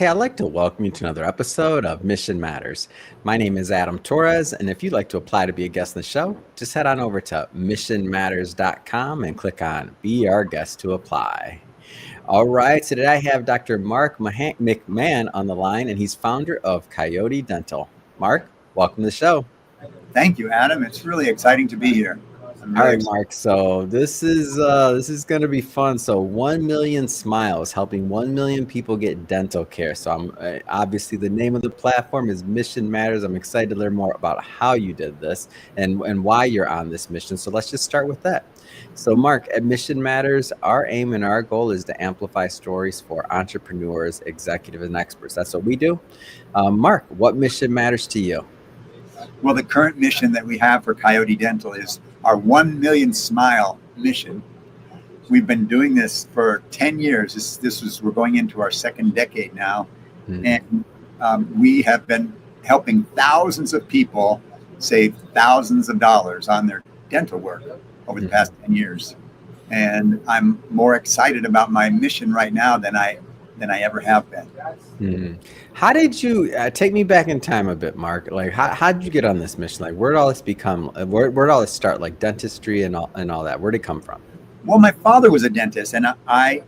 Hey, I'd like to welcome you to another episode of Mission Matters. My name is Adam Torres, and if you'd like to apply to be a guest on the show, just head on over to missionmatters.com and click on Be Our Guest to apply. All right, so today I have Dr. Mark McMahon on the line, and he's founder of Coyote Dental. Mark, welcome to the show. Thank you, Adam. It's really exciting to be here. All right, Mark. So this is going to be fun. So 1 million smiles, helping 1 million people get dental care. So I'm obviously the name of the platform is Mission Matters. I'm excited to learn more about how you did this and why you're on this mission. So let's just start with that. So Mark, at Mission Matters, our aim and our goal is to amplify stories for entrepreneurs, executives, and experts. That's what we do. Mark, what mission matters to you? Well, the current mission that we have for Coyote Dental is our 1 million smile mission. We've been doing this for 10 years. We're going into our second decade now. And we have been helping thousands of people save thousands of dollars on their dental work over the past 10 years. And I'm more excited about my mission right now than I ever have been. How did you take me back in time a bit, Mark? Like, how did you get on this mission? Like, where did all this where did all this start? Like dentistry and all that. Where did it come from? Well, my father was a dentist, and it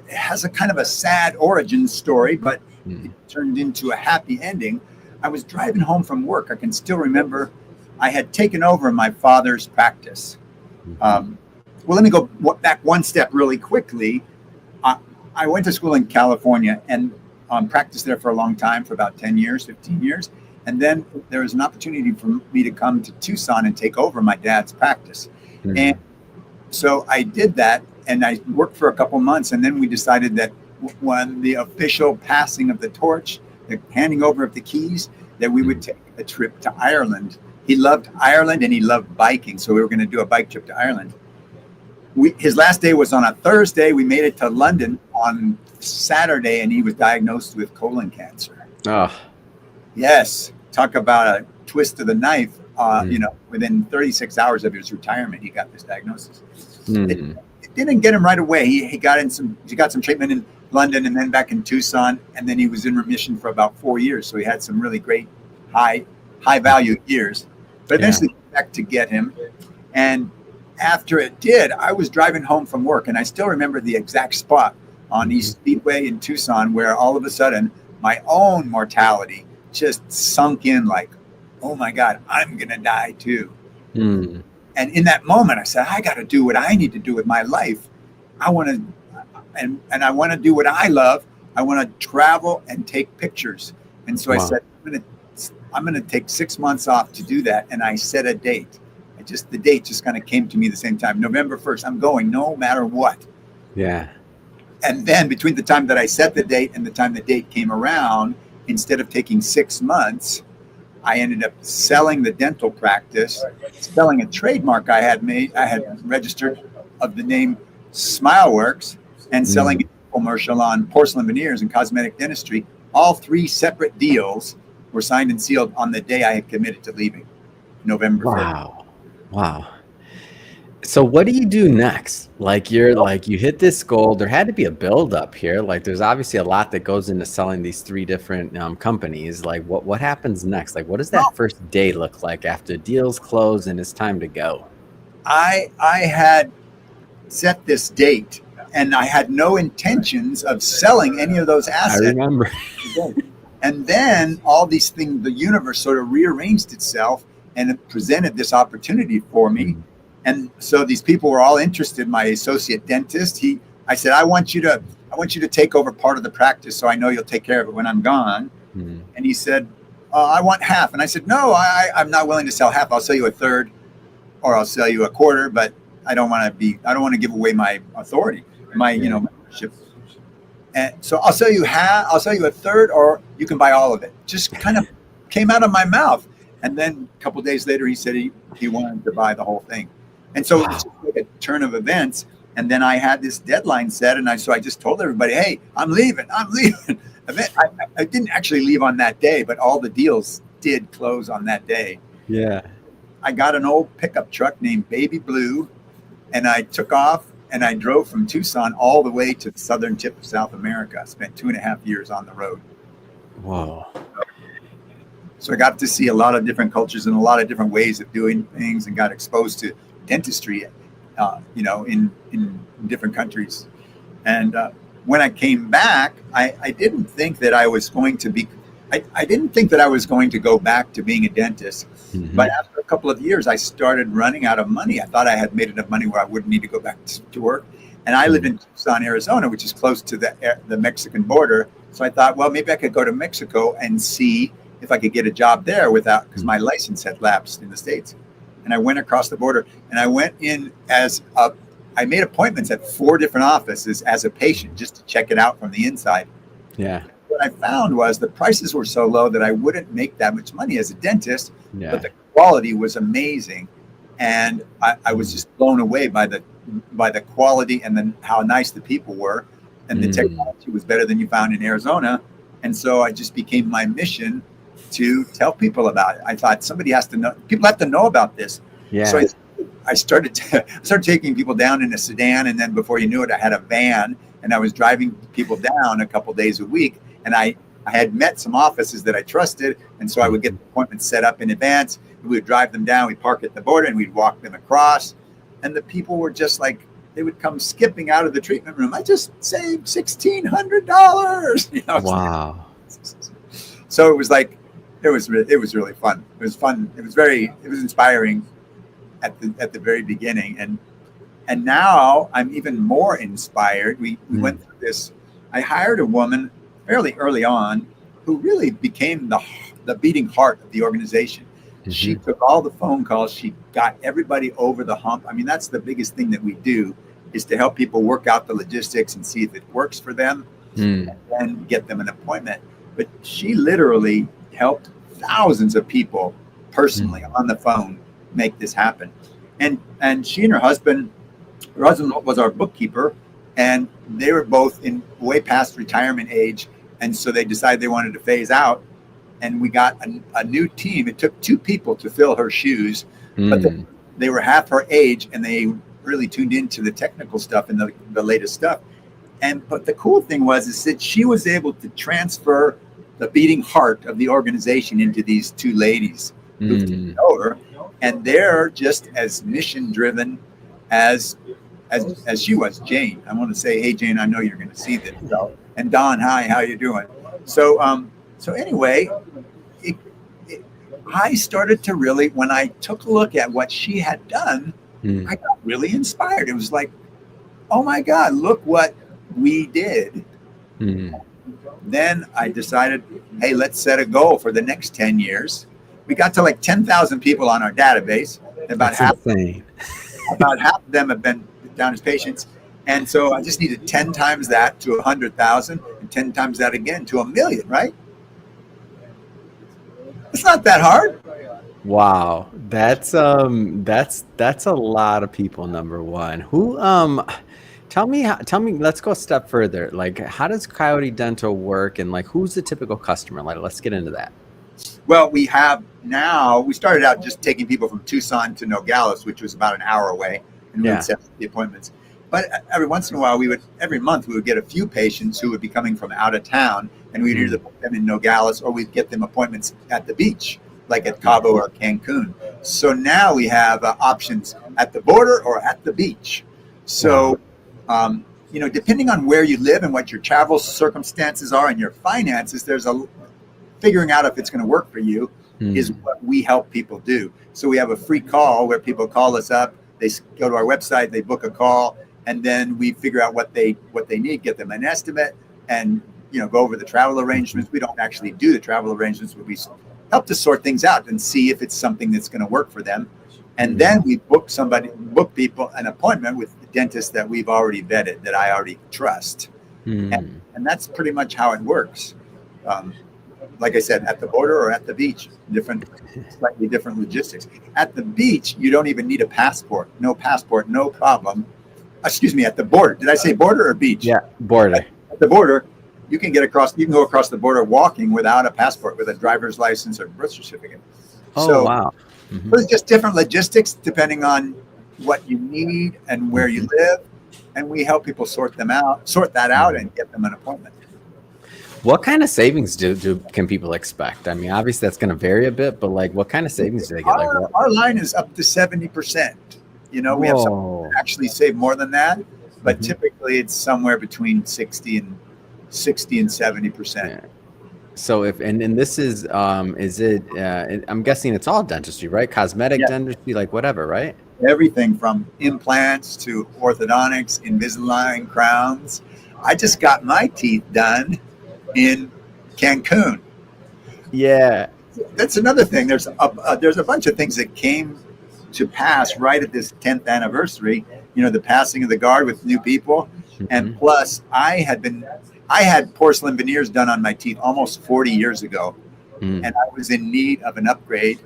has a kind of a sad origin story, but it turned into a happy ending. I was driving home from work. I can still remember I had taken over my father's practice. Well, let me go back one step really quickly. I went to school in California and practiced there for a long time, for about 10 years, 15 years. And then there was an opportunity for me to come to Tucson and take over my dad's practice. And so I did that, and I worked for a couple months. And then we decided that when the official passing of the torch, the handing over of the keys, that we would take a trip to Ireland. He loved Ireland and he loved biking. So we were going to do a bike trip to Ireland. His last day was on a Thursday. We made it to London on Saturday, and he was diagnosed with colon cancer. Oh, yes. Talk about a twist of the knife. Within 36 hours of his retirement, he got this diagnosis. It didn't get him right away. He got some treatment in London and then back in Tucson, and then he was in remission for about 4 years. So he had some really great high value years. But eventually back to get him. And after it did, I was driving home from work, and I still remember the exact spot on East Speedway in Tucson where all of a sudden my own mortality just sunk in, like, oh my God, I'm going to die too. And in that moment, I said, I got to do what I need to do with my life. I want to, and I want to do what I love. I want to travel and take pictures. And so I said, I'm going to take 6 months off to do that. And I set a date. The date just kind of came to me at the same time. November 1st, I'm going no matter what. Yeah. And then between the time that I set the date and the time the date came around, instead of taking 6 months, I ended up selling the dental practice, selling a trademark I had registered of the name SmileWorks, and selling a commercial on porcelain veneers and cosmetic dentistry. All 3 separate deals were signed and sealed on the day I had committed to leaving, November 1st. Wow. So what do you do next? Like you hit this goal. There had to be a build up here. Like there's obviously a lot that goes into selling these 3 different companies. Like what happens next? Like what does that first day look like after deals close and it's time to go? I had set this date and I had no intentions of selling any of those assets. I remember. And then all these things, the universe sort of rearranged itself and it presented this opportunity for me. And so these people were all interested. My associate dentist, I said, I want you to take over part of the practice so I know you'll take care of it when I'm gone. And he said, I want half. And I said, no, I'm not willing to sell half. I'll sell you a third or I'll sell you a quarter, but I don't want to give away my authority, my membership. And so I'll sell you half, I'll sell you a third, or you can buy all of it. Just kind of came out of my mouth. And then a couple of days later, he said he wanted to buy the whole thing. And so it's just like a turn of events. And then I had this deadline set. And so I just told everybody, hey, I'm leaving. I didn't actually leave on that day, but all the deals did close on that day. Yeah. I got an old pickup truck named Baby Blue, and I took off and I drove from Tucson all the way to the southern tip of South America. I spent 2.5 years on the road. Whoa. So I got to see a lot of different cultures and a lot of different ways of doing things, and got exposed to dentistry, in different countries. And when I came back, I didn't think that I was going to be. I didn't think that I was going to go back to being a dentist. Mm-hmm. But after a couple of years, I started running out of money. I thought I had made enough money where I wouldn't need to go back to work. And I live in Tucson, Arizona, which is close to the Mexican border. So I thought, well, maybe I could go to Mexico and see if I could get a job there because my license had lapsed in the States. And I went across the border, and I went in I made appointments at 4 different offices as a patient just to check it out from the inside. Yeah. What I found was the prices were so low that I wouldn't make that much money as a dentist, Yeah. but the quality was amazing. And I was just blown away by the quality and then how nice the people were. And the technology was better than you found in Arizona. And so I just became my mission to tell people about it. I thought somebody has to know, people have to know about this. Yeah. So I started taking people down in a sedan, and then before you knew it, I had a van, and I was driving people down a couple days a week. And I had met some offices that I trusted, and so I would get the appointments set up in advance. We would drive them down, we'd park at the border, and we'd walk them across. And the people were just like, they would come skipping out of the treatment room. I just saved $1,600. Wow. So it was like, it was really fun. It was fun. It was inspiring at the very beginning. And now I'm even more inspired. We went through this. I hired a woman fairly early on who really became the beating heart of the organization. Mm-hmm. She took all the phone calls. She got everybody over the hump. I mean, that's the biggest thing that we do, is to help people work out the logistics and see if it works for them and then get them an appointment. But she literally helped thousands of people personally on the phone make this happen. And she and her husband was our bookkeeper, and they were both in way past retirement age. And so they decided they wanted to phase out, and we got a new team. It took 2 people to fill her shoes, but they were half her age, and they really tuned into the technical stuff and the latest stuff. But the cool thing is that she was able to transfer the beating heart of the organization into these 2 ladies who didn't know her, and they're just as mission driven as she was. Jane, I want to say, hey Jane, I know you're going to see this. And Don, hi, how you doing? So anyway, I started to really, when I took a look at what she had done, I got really inspired. It was like, oh my God, look what we did. Then I decided, hey, let's set a goal for the next 10 years. We got to like 10,000 people on our database. About half of them have been down as patients. And so I just needed 10 times that to 100,000, and 10 times that again to 1 million, right? It's not that hard. Wow. That's a lot of people, number one. Who tell me, let's go a step further. Like, how does Coyote Dental work, and like, who's the typical customer? Like, let's get into that. Well, we started out just taking people from Tucson to Nogales, which was about an hour away, and we would set the appointments. But every once in a while, every month we would get a few patients who would be coming from out of town, and we'd either put them in Nogales or we'd get them appointments at the beach, like at Cabo or Cancun. So now we have options at the border or at the beach. So, depending on where you live and what your travel circumstances are and your finances, there's figuring out if it's going to work for you is what we help people do. So we have a free call where people call us up, they go to our website, they book a call, and then we figure out what they need, get them an estimate, and go over the travel arrangements. We don't actually do the travel arrangements, but we help to sort things out and see if it's something that's going to work for them. And then we book people an appointment with the dentist that we've already vetted, that I already trust. And that's pretty much how it works. Like I said, at the border or at the beach, slightly different logistics. At the beach, you don't even need a passport. No passport, no problem. Excuse me, at the border. Did I say border or beach? Yeah, border. At the border, you can go across the border walking without a passport, with a driver's license or birth certificate. Oh, wow. There's just different logistics depending on what you need and where you live. and we help people sort that out, and get them an appointment. What kind of savings can people expect? I mean, obviously that's going to vary a bit, but like, what kind of savings do they get? Our line is up to 70%. You know, we have some that actually save more than that, but typically it's somewhere between 60 and 70%. Yeah. So and this is it? I'm guessing it's all dentistry, right? Cosmetic dentistry, like whatever, right? Everything from implants to orthodontics, Invisalign, crowns. I just got my teeth done in Cancun. Yeah, that's another thing. There's a bunch of things that came to pass right at this 10th anniversary. You know, the passing of the guard with new people, and plus I had porcelain veneers done on my teeth almost 40 years ago, and I was in need of an upgrade.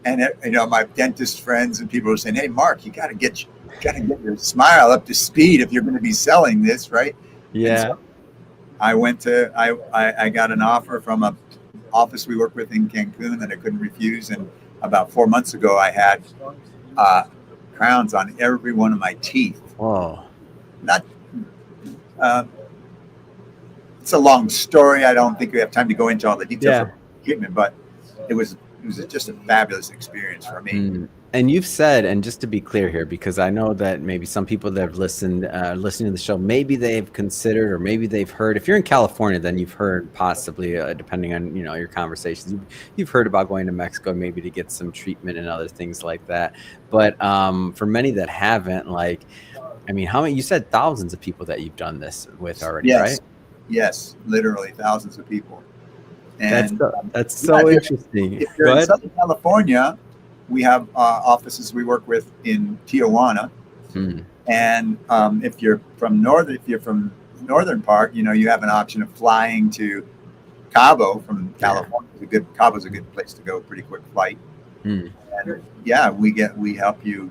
And you know, my dentist friends and people were saying, "Hey, Mark, you got to get your smile up to speed if you're going to be selling this, right?" Yeah. So I got an offer from a office we work with in Cancun that I couldn't refuse, and about 4 months ago, I had crowns on every one of my teeth. Whoa. Not. It's a long story. I don't think we have time to go into all the details of the treatment, but it was just a fabulous experience for me. And you've said, and just to be clear here, because I know that maybe some people that have listening to the show, maybe they've considered, or maybe they've heard. If you're in California, then you've heard possibly, depending on your conversations, you've heard about going to Mexico maybe to get some treatment and other things like that. But for many that haven't, like, I mean, how many? You said thousands of people that you've done this with already, right? Yes, literally thousands of people. And that's so interesting. If you're in Southern California, we have offices we work with in Tijuana, and if you're from northern part, you have an option of flying to Cabo from California. Cabo's a good place to go, pretty quick flight. And we help you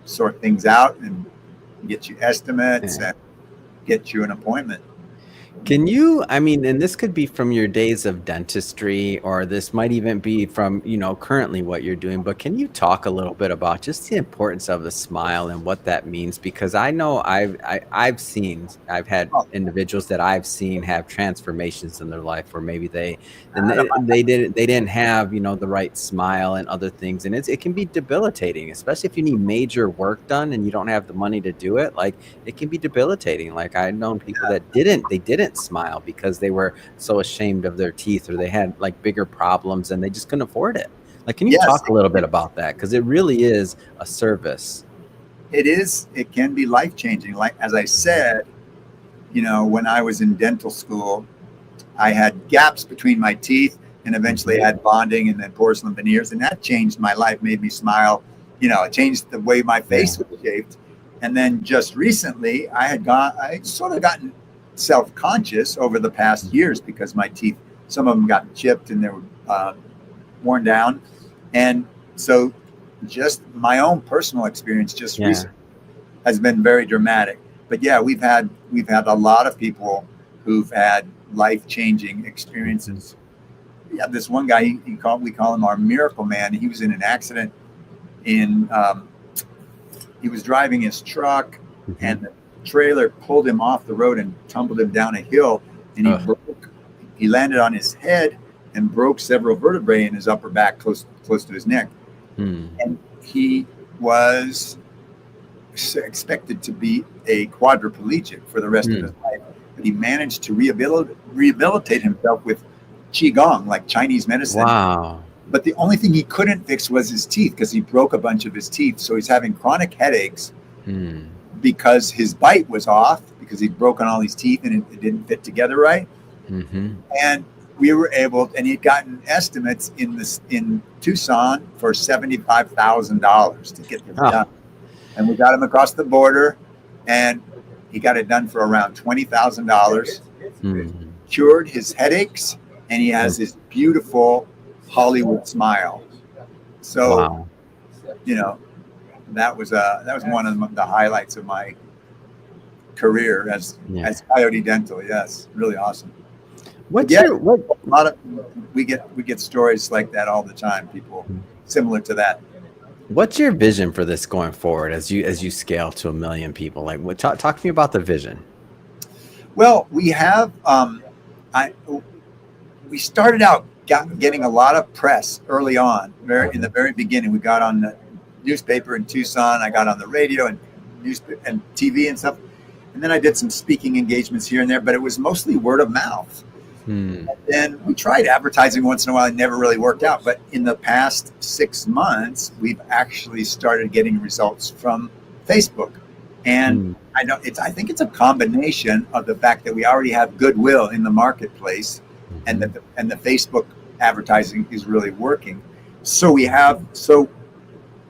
sort things out and get you estimates and get you an appointment. Can you, I mean, and this could be from your days of dentistry, or this might even be from, currently what you're doing, but can you talk a little bit about just the importance of the smile and what that means? Because I know I've had individuals that I've seen have transformations in their life where maybe they didn't have, the right smile and other things. And it can be debilitating, especially if you need major work done and you don't have the money to do it. Like, it can be debilitating. Like, I've known people that didn't smile because they were so ashamed of their teeth, or they had like bigger problems and they just couldn't afford it. Like, can you talk a little bit about that? Because it really is a service. It is. It can be life-changing. Like, as I said, when I was in dental school, I had gaps between my teeth, and eventually I had bonding and then porcelain veneers, and that changed my life, made me smile. It changed the way my face was shaped. And then just recently, I sort of gotten self-conscious over the past years because my teeth, some of them got chipped and they were worn down, and so just my own personal experience just recently has been very dramatic. But we've had a lot of people who've had life-changing experiences. We have this one guy, we call him our miracle man. He was in an accident he was driving his truck, and the trailer pulled him off the road and tumbled him down a hill, and he landed on his head and broke several vertebrae in his upper back close to his neck. And he was expected to be a quadriplegic for the rest of his life, but he managed to rehabilitate himself with qigong, like Chinese medicine. Wow. But the only thing he couldn't fix was his teeth, because he broke a bunch of his teeth, so he's having chronic headaches because his bite was off, because he'd broken all these teeth and it didn't fit together right. And we were able, and he'd gotten estimates in Tucson for $75,000 to get this done. And we got him across the border, and he got it done for around $20,000. Cured his headaches, and he has this beautiful Hollywood smile. So, that was one of the highlights of my career as Coyote Dental. Yes, really awesome. We get stories like that all the time. People similar to that. What's your vision for this going forward as you scale to 1 million people? Like, talk to me about the vision. Well, we have we started out getting a lot of press early on. In the very beginning, we got on the newspaper in Tucson. I got on the radio and and TV and stuff. And then I did some speaking engagements here and there, but it was mostly word of mouth. And then we tried advertising once in a while. It never really worked out. But in the past 6 months, we've actually started getting results from Facebook. And I think it's a combination of the fact that we already have goodwill in the marketplace, and that the Facebook advertising is really working. So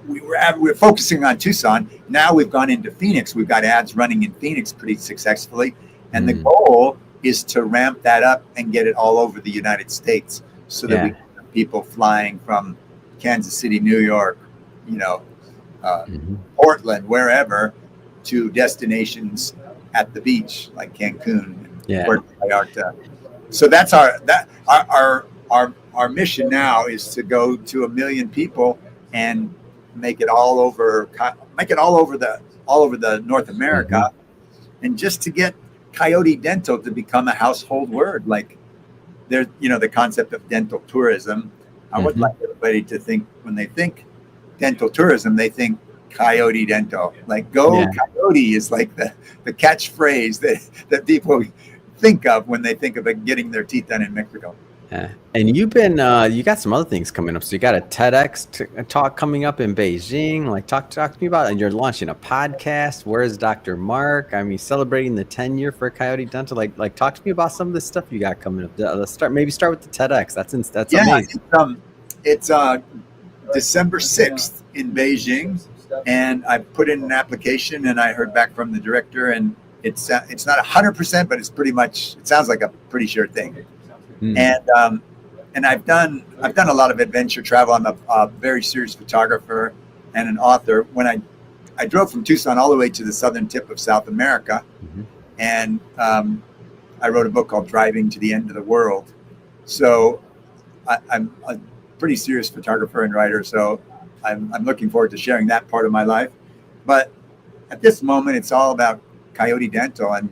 we're focusing on Tucson. Now we've gone into Phoenix. We've got ads running in Phoenix pretty successfully, and the goal is to ramp that up and get it all over the United States, so that we have people flying from Kansas City, New York, Portland, wherever, to destinations at the beach like Cancun, Puerto Vallarta. So that's our mission now, is to go to 1 million people and make it all over the North America, and just to get Coyote Dental to become a household word. Like, there's the concept of dental tourism. I would like everybody to think, when they think dental tourism, they think Coyote Dental. Like, go Coyote is like the catchphrase that people think of when they think of getting their teeth done in Mexico. Yeah. And you've been you got some other things coming up. So you got a TEDx talk coming up in Beijing. Like, talk to me about it. And you're launching a podcast. Where's Dr. Mark? I mean, celebrating the 10-year for Coyote Dental. Like talk to me about some of the stuff you got coming up. Let's start with the TEDx. That's amazing. It's December 6th in Beijing, and I put in an application, and I heard back from the director, and it's not 100%, but it's pretty much. It sounds like a pretty sure thing. And I've done a lot of adventure travel. I'm a very serious photographer and an author. When I drove from Tucson all the way to the southern tip of South America, and I wrote a book called Driving to the End of the World. So I'm a pretty serious photographer and writer. So I'm looking forward to sharing that part of my life. But at this moment, it's all about Coyote Dental and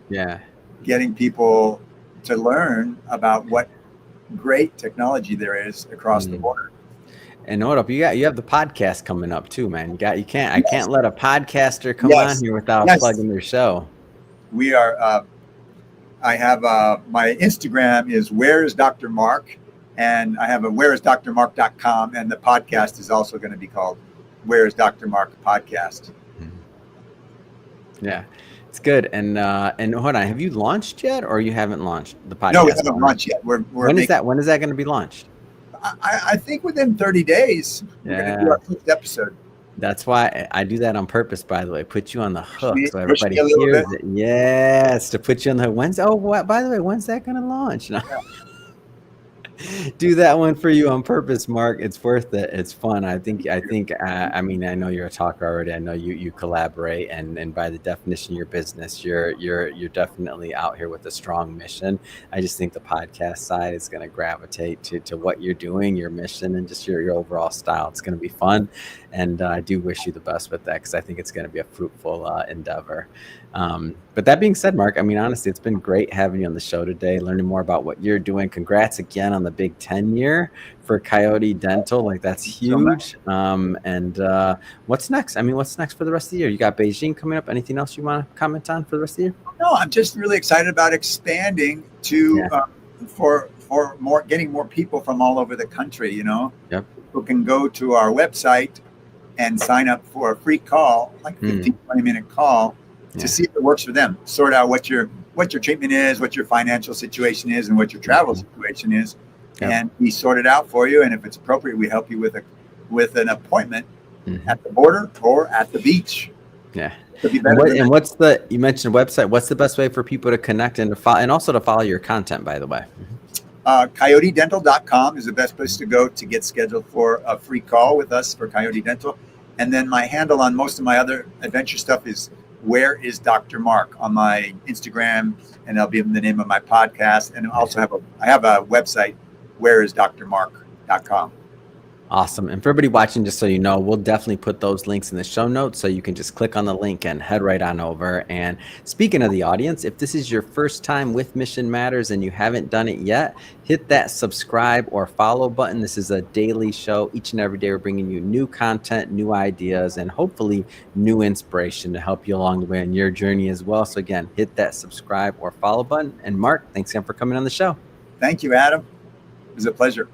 getting people to learn about what great technology there is across the border. And hold up, you have the podcast coming up too, man. I can't let a podcaster come on here without plugging their show. We are. I have my Instagram is Where Is Dr. Mark, and I have a whereisdrmark.com, and the podcast is also going to be called Where Is Dr. Mark Podcast. Yeah. It's good. And hold on, have you launched yet, or you haven't launched the podcast? No, we haven't launched yet. When is that going to be launched? I think within 30 days. We're going to do our first episode. That's why I do that on purpose, by the way. Put you on the hook so everybody hears it. Yes, to put you on the hook. By the way, when's that going to launch? No. Do that one for you on purpose, Mark. It's worth it. It's fun. I mean, I know you're a talker already. I know you collaborate, and by the definition of your business, you're definitely out here with a strong mission. I just think the podcast side is going to gravitate to what you're doing, your mission, and just your overall style. It's going to be fun, and I do wish you the best with that, because I think it's going to be a fruitful endeavor. But that being said, Mark, I mean, honestly, it's been great having you on the show today, learning more about what you're doing. Congrats again on the big 10-year for Coyote Dental. Like, that's huge. And what's next? I mean, what's next for the rest of the year? You got Beijing coming up. Anything else you want to comment on for the rest of the year? No, I'm just really excited about expanding to for more, getting more people from all over the country. Who can go to our website and sign up for a free call, like 15-20-minute call, to see if it works for them. Sort out what your treatment is, what your financial situation is, and what your travel situation is, and we sort it out for you. And if it's appropriate, we help you with an appointment at the border or at the beach. Yeah. You mentioned website. What's the best way for people to connect and to follow, and also to follow your content, by the way? CoyoteDental.com is the best place to go to get scheduled for a free call with us for Coyote Dental. And then my handle on most of my other adventure stuff is Where Is Dr. Mark on my Instagram, and that'll be the name of my podcast. And also I have a website, whereisdrmark.com. Awesome. And for everybody watching, just so you know, we'll definitely put those links in the show notes so you can just click on the link and head right on over. And speaking of the audience, if this is your first time with Mission Matters and you haven't done it yet, hit that subscribe or follow button. This is a daily show. Each and every day, we're bringing you new content, new ideas, and hopefully new inspiration to help you along the way on your journey as well. So again, hit that subscribe or follow button. And Mark, thanks again for coming on the show. Thank you, Adam. It was a pleasure.